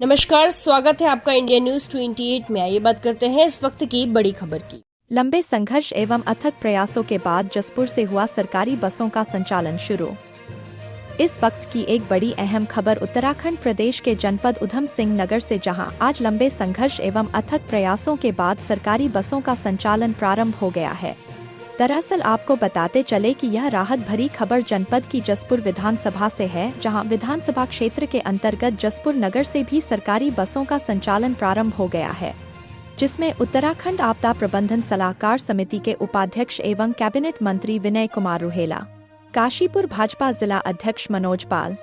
नमस्कार, स्वागत है आपका इंडिया न्यूज 28 में। आइए बात करते हैं इस वक्त की बड़ी खबर की। लंबे संघर्ष एवं अथक प्रयासों के बाद जसपुर से हुआ सरकारी बसों का संचालन शुरू। इस वक्त की एक बड़ी अहम खबर उत्तराखंड प्रदेश के जनपद उधम सिंह नगर से, जहां आज लंबे संघर्ष एवं अथक प्रयासों के बाद सरकारी बसों का संचालन प्रारंभ हो गया है। दरअसल आपको बताते चले कि यह राहत भरी खबर जनपद की जसपुर विधानसभा से है, जहां विधानसभा क्षेत्र के अंतर्गत जसपुर नगर से भी सरकारी बसों का संचालन प्रारंभ हो गया है, जिसमें उत्तराखंड आपदा प्रबंधन सलाहकार समिति के उपाध्यक्ष एवं कैबिनेट मंत्री विनय कुमार रुहेला, काशीपुर भाजपा जिला अध्यक्ष मनोज पाल,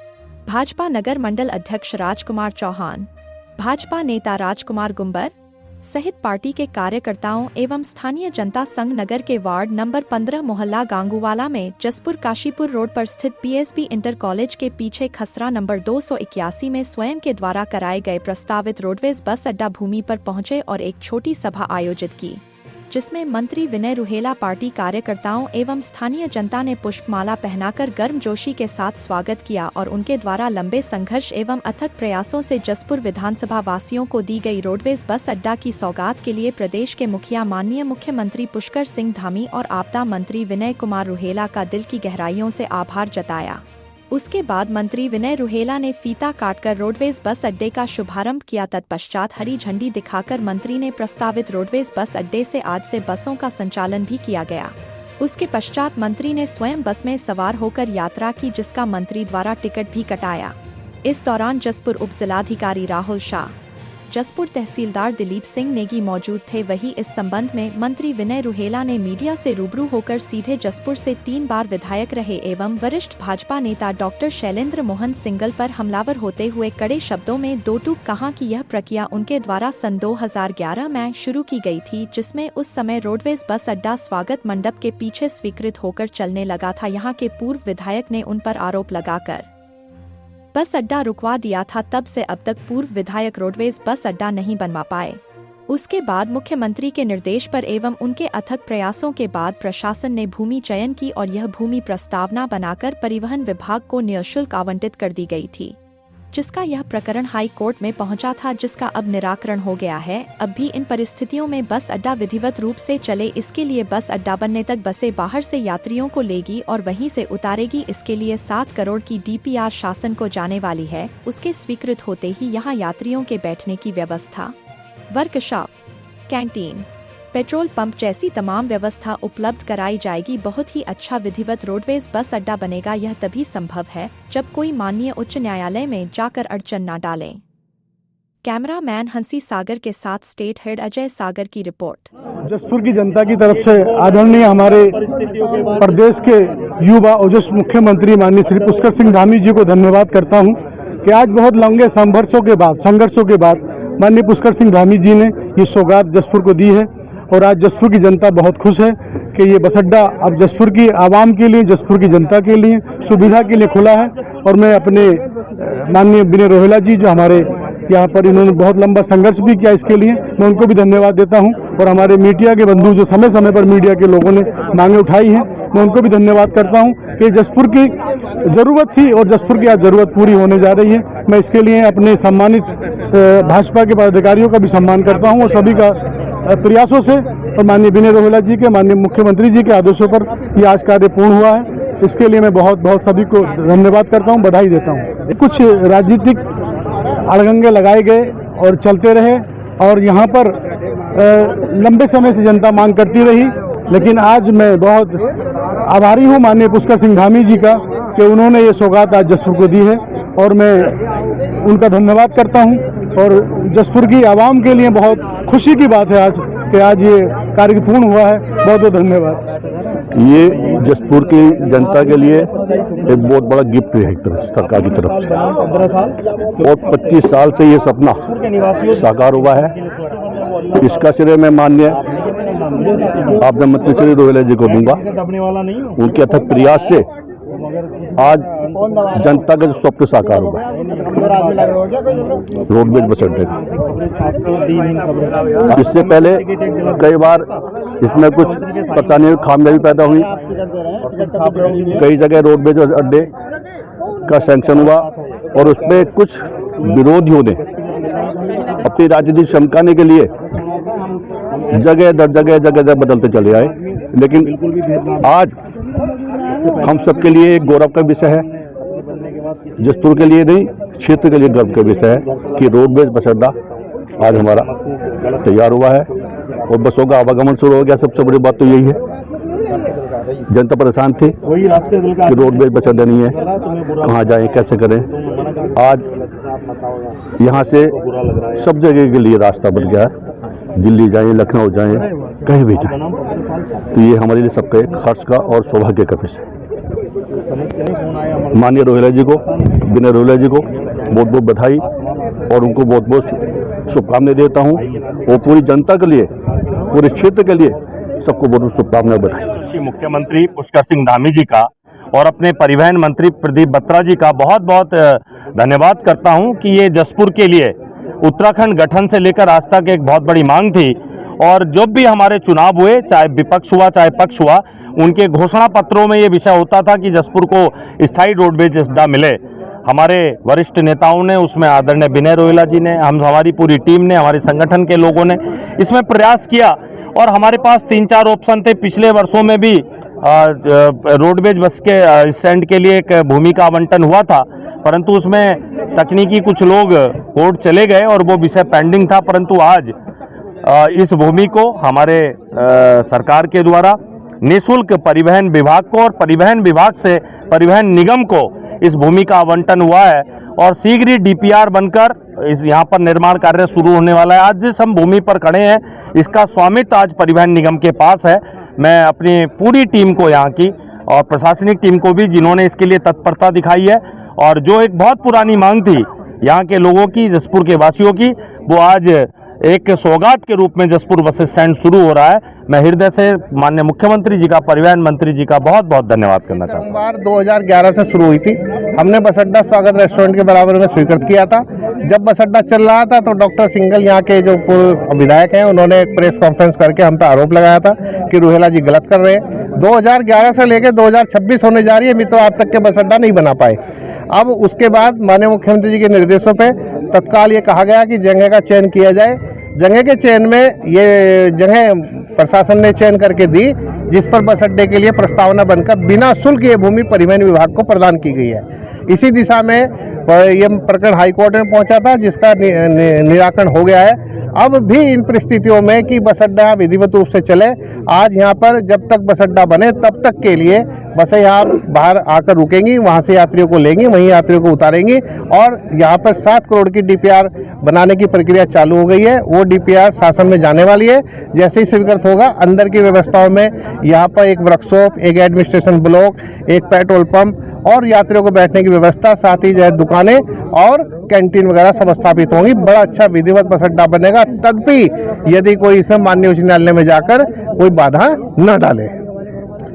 भाजपा नगर मंडल अध्यक्ष राजकुमार चौहान, भाजपा नेता राजकुमार गुंबर सहित पार्टी के कार्यकर्ताओं एवं स्थानीय जनता संघ नगर के वार्ड नंबर 15 मोहल्ला गांगूवाला में जसपुर काशीपुर रोड पर स्थित पीएसबी इंटर कॉलेज के पीछे खसरा नंबर 281 में स्वयं के द्वारा कराए गए प्रस्तावित रोडवेज बस अड्डा भूमि पर पहुंचे और एक छोटी सभा आयोजित की, जिसमें मंत्री विनय रुहेला पार्टी कार्यकर्ताओं एवं स्थानीय जनता ने पुष्पमाला पहनाकर गर्मजोशी के साथ स्वागत किया और उनके द्वारा लंबे संघर्ष एवं अथक प्रयासों से जसपुर विधानसभा वासियों को दी गई रोडवेज बस अड्डा की सौगात के लिए प्रदेश के मुखिया माननीय मुख्यमंत्री पुष्कर सिंह धामी और आपदा मंत्री विनय कुमार रुहेला का दिल की गहराइयों से आभार जताया। उसके बाद मंत्री विनय रुहेला ने फीता काटकर रोडवेज बस अड्डे का शुभारंभ किया। तत्पश्चात हरी झंडी दिखाकर मंत्री ने प्रस्तावित रोडवेज बस अड्डे से आज से बसों का संचालन भी किया गया। उसके पश्चात मंत्री ने स्वयं बस में सवार होकर यात्रा की, जिसका मंत्री द्वारा टिकट भी कटाया। इस दौरान जसपुर उप जिलाधिकारी राहुल शाह, जसपुर तहसीलदार दिलीप सिंह नेगी मौजूद थे। वहीं इस संबंध में मंत्री विनय रुहेला ने मीडिया से रूबरू होकर सीधे जसपुर से 3 बार विधायक रहे एवं वरिष्ठ भाजपा नेता डॉक्टर शैलेंद्र मोहन सिंगल पर हमलावर होते हुए कड़े शब्दों में दो टूक कहा कि यह प्रक्रिया उनके द्वारा सन 2011 में शुरू की गई थी, जिसमें उस समय रोडवेज बस अड्डा स्वागत मंडप के पीछे स्वीकृत होकर चलने लगा था। यहाँ के पूर्व विधायक ने उन पर आरोप लगाकर बस अड्डा रुकवा दिया था। तब से अब तक पूर्व विधायक रोडवेज बस अड्डा नहीं बनवा पाए। उसके बाद मुख्यमंत्री के निर्देश पर एवं उनके अथक प्रयासों के बाद प्रशासन ने भूमि चयन की और यह भूमि प्रस्तावना बनाकर परिवहन विभाग को निःशुल्क आवंटित कर दी गई थी, जिसका यह प्रकरण हाई कोर्ट में पहुंचा था, जिसका अब निराकरण हो गया है। अब भी इन परिस्थितियों में बस अड्डा विधिवत रूप से चले, इसके लिए बस अड्डा बनने तक बसें बाहर से यात्रियों को लेगी और वहीं से उतारेगी। इसके लिए 7 करोड़ की डीपीआर शासन को जाने वाली है। उसके स्वीकृत होते ही यहाँ यात्रियों के बैठने की व्यवस्था, वर्कशॉप, कैंटीन, पेट्रोल पंप जैसी तमाम व्यवस्था उपलब्ध कराई जाएगी। बहुत ही अच्छा विधिवत रोडवेज बस अड्डा बनेगा। यह तभी संभव है जब कोई माननीय उच्च न्यायालय में जाकर अड़चन न डालें। कैमरामैन हंसी सागर के साथ स्टेट हेड अजय सागर की रिपोर्ट। जसपुर की जनता की तरफ से आदरणीय हमारे प्रदेश के युवा ओजस मुख्यमंत्री माननीय श्री पुष्कर सिंह धामी जी को धन्यवाद करता हूं कि आज बहुत लंबे संघर्षों के बाद माननीय पुष्कर सिंह धामी जी ने ये सौगात जसपुर को दी है और आज जसपुर की जनता बहुत खुश है कि ये बस अड्डा अब जसपुर की आवाम के लिए, जसपुर की जनता के लिए सुविधा के लिए खुला है। और मैं अपने माननीय विनय रुहेला जी जो हमारे यहाँ पर इन्होंने बहुत लंबा संघर्ष भी किया, इसके लिए मैं उनको भी धन्यवाद देता हूँ। और हमारे मीडिया के बंधु जो समय समय पर मीडिया के लोगों ने मांगे उठाई हैं, मैं उनको भी धन्यवाद करता हूँ कि जसपुर की ज़रूरत थी और जसपुर की आज ज़रूरत पूरी होने जा रही है। मैं इसके लिए अपने सम्मानित भाजपा के पदाधिकारियों का भी सम्मान करता हूँ और सभी का प्रयासों से और माननीय विनय रुहेला जी के, माननीय मुख्यमंत्री जी के आदेशों पर ये आज कार्य पूर्ण हुआ है। इसके लिए मैं बहुत सभी को धन्यवाद करता हूँ, बधाई देता हूँ। कुछ राजनीतिक अड़गंगे लगाए गए और चलते रहे और यहाँ पर लंबे समय से जनता मांग करती रही, लेकिन आज मैं बहुत आभारी हूँ माननीय पुष्कर सिंह धामी जी का कि उन्होंने ये सौगात आज जसपुर को दी है और मैं उनका धन्यवाद करता हूँ। और जसपुर की आवाम के लिए बहुत खुशी की बात है आज कि आज ये कार्य पूर्ण हुआ है। बहुत बहुत धन्यवाद। ये जसपुर की जनता के लिए एक बहुत बड़ा गिफ्ट है एक तरफ सरकार की तरफ से, और 25 साल से ये सपना साकार हुआ है। इसका श्रेय मैं माननीय आपदा मंत्री श्री रुहेला जी को दूंगा। उनके अथक प्रयास से आज जनता का जो स्वप्न साकार हुआ है रोडवेज बस अड्डे का। इससे पहले कई बार इसमें कुछ परेशानियां, खामियां भी पैदा हुई। कई जगह रोडवेज अड्डे का सैंक्शन हुआ और उसमें कुछ विरोधियों ने अपनी राजनीति चमकाने के लिए जगह दर जगह बदलते चले आए, लेकिन आज हम सबके लिए एक गौरव का विषय है, जसपुर के लिए नहीं क्षेत्र के लिए गर्व का विषय है कि रोडवेज बस अड्डा आज हमारा तैयार हुआ है और बसों का आवागमन शुरू हो गया। सबसे बड़ी बात तो यही है, जनता परेशान थी कि रोडवेज बस अड्डा नहीं है, कहाँ जाएं कैसे करें। आज यहाँ से सब जगह के लिए रास्ता बन गया है, दिल्ली जाएं, लखनऊ जाएं, कहीं भी जाएं, तो ये हमारे लिए सबका एक हर्ष का और सौभाग्य का विषय है। माननीय रोहिला जी को, विनय रोहिला जी को बहुत बहुत बधाई और उनको बहुत बहुत शुभकामनाएं देता हूँ और पूरी जनता के लिए, पूरे क्षेत्र के लिए सबको बहुत बहुत शुभकामनाएं बधाई। मुख्यमंत्री पुष्कर सिंह धामी जी का और अपने परिवहन मंत्री प्रदीप बत्रा जी का बहुत बहुत धन्यवाद करता हूं कि ये जसपुर के लिए उत्तराखंड गठन से लेकर आज तक एक बहुत बड़ी मांग थी और जब भी हमारे चुनाव हुए, चाहे विपक्ष हुआ चाहे पक्ष हुआ, उनके घोषणा पत्रों में ये विषय होता था कि जसपुर को स्थायी रोडवेज अड्डा मिले। हमारे वरिष्ठ नेताओं ने, उसमें आदरणीय विनय रोहिला जी ने, हमारी पूरी टीम ने, हमारे संगठन के लोगों ने इसमें प्रयास किया और हमारे पास 3-4 ऑप्शन थे। पिछले वर्षों में भी रोडवेज बस के स्टैंड के लिए एक भूमि का आवंटन हुआ था, परंतु उसमें तकनीकी कुछ लोग कोर्ट चले गए और वो विषय पेंडिंग था। परंतु आज इस भूमि को हमारे सरकार के द्वारा निःशुल्क परिवहन विभाग को और परिवहन विभाग से परिवहन निगम को इस भूमि का आवंटन हुआ है और शीघ्र ही डीपीआर बनकर इस यहाँ पर निर्माण कार्य शुरू होने वाला है। आज जिस हम भूमि पर खड़े हैं, इसका स्वामित्व आज परिवहन निगम के पास है। मैं अपनी पूरी टीम को, यहाँ की और प्रशासनिक टीम को भी, जिन्होंने इसके लिए तत्परता दिखाई है और जो एक बहुत पुरानी मांग थी यहाँ के लोगों की, जसपुर के वासियों की, वो आज एक सौगात के रूप में जसपुर बस स्टैंड शुरू हो रहा है। मैं हृदय से माननीय मुख्यमंत्री जी का, परिवहन मंत्री जी का बहुत बहुत धन्यवाद करना चाहता हूँ। सोमवार 2011 से शुरू हुई थी। हमने बस अड्डा स्वागत रेस्टोरेंट के बराबर में स्वीकृत किया था। जब बस अड्डा चल रहा था तो डॉक्टर सिंघल, यहाँ के जो पूर्व विधायक हैं, उन्होंने एक प्रेस कॉन्फ्रेंस करके हम पे आरोप लगाया था कि रोहिला जी गलत कर रहे हैं। 2011 से लेकर 2026 होने जा रही है, मित्रों, आज तक के बस अड्डा नहीं बना पाए। अब उसके बाद माननीय मुख्यमंत्री जी के निर्देशों पे तत्काल ये कहा गया कि जगह का चयन किया जाए। जगह के चयन में ये जगह प्रशासन ने चयन करके दी, जिस पर बस अड्डे के लिए प्रस्तावना बनकर बिना शुल्क ये भूमि परिवहन विभाग को प्रदान की गई है। इसी दिशा में ये प्रकरण हाईकोर्ट में पहुंचा था, जिसका निराकरण हो गया है। अब भी इन परिस्थितियों में कि बस अड्डा विधिवत रूप से चले, आज यहाँ पर जब तक बस अड्डा बने तब तक के लिए बसें यहाँ बाहर आकर रुकेंगी, वहाँ से यात्रियों को लेंगी, वहीं यात्रियों को उतारेंगी और यहाँ पर 7 करोड़ की डीपीआर बनाने की प्रक्रिया चालू हो गई है। वो डीपीआर शासन में जाने वाली है। जैसे ही स्वीकृत होगा, अंदर की व्यवस्थाओं में यहाँ पर एक वर्कशॉप, एक एडमिनिस्ट्रेशन ब्लॉक, एक पेट्रोल पंप और यात्रियों को बैठने की व्यवस्था, साथ ही जो है दुकानें और कैंटीन वगैरह सब स्थापित होंगी। बड़ा अच्छा विधिवत बस अड्डा बनेगा। तदपि यदि कोई इसमें माननीय उच्च न्यायालय में जाकर कोई बाधा न डाले,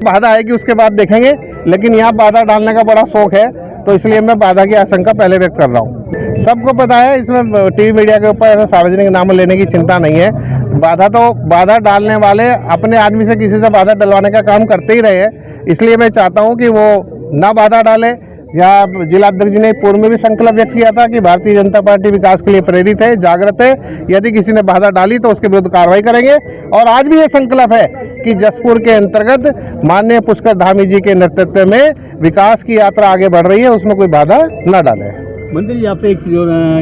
बाधा आएगी उसके बाद देखेंगे, लेकिन यहाँ बाधा डालने का बड़ा शौक है, तो इसलिए मैं बाधा की आशंका पहले व्यक्त कर रहा हूँ। सबको पता है, इसमें टीवी मीडिया के ऊपर ऐसा सार्वजनिक नाम लेने की चिंता नहीं है। बाधा डालने वाले अपने आदमी से किसी से बाधा डलवाने का काम करते ही रहे हैं, इसलिए मैं चाहता हूँ कि वो ना बाधा डाले। यहाँ जिलाध्यक्ष जी ने पूर्व में भी संकल्प व्यक्त किया था कि भारतीय जनता पार्टी विकास के लिए प्रेरित है, जागृत है। यदि किसी ने बाधा डाली तो उसके विरुद्ध कार्रवाई करेंगे और आज भी ये संकल्प है कि जसपुर के अंतर्गत माननीय पुष्कर धामी जी के नेतृत्व में विकास की यात्रा आगे बढ़ रही है, उसमें कोई बाधा न डाले। मंत्री जी, आपसे एक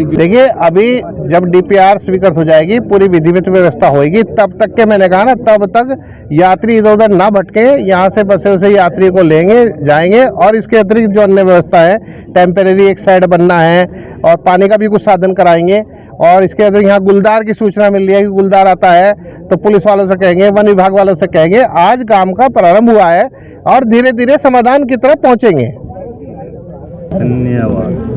देखिए, अभी जब डीपीआर स्वीकृत हो जाएगी, पूरी विधिवत व्यवस्था होगी, तब तक के मैंने कहा ना, तब तक यात्री इधर उधर ना भटके। यहाँ से बसें से यात्री को लेंगे, जाएंगे और इसके अतिरिक्त जो अन्य व्यवस्था है, टेम्परेरी एक साइड बनना है और पानी का भी कुछ साधन कराएंगे। और इसके अतिरिक्त यहाँ गुलदार की सूचना मिल रही है कि गुलदार आता है तो पुलिस वालों से कहेंगे, वन विभाग वालों से कहेंगे। आज काम का प्रारंभ हुआ है और धीरे धीरे समाधान की तरफ पहुँचेंगे। धन्यवाद।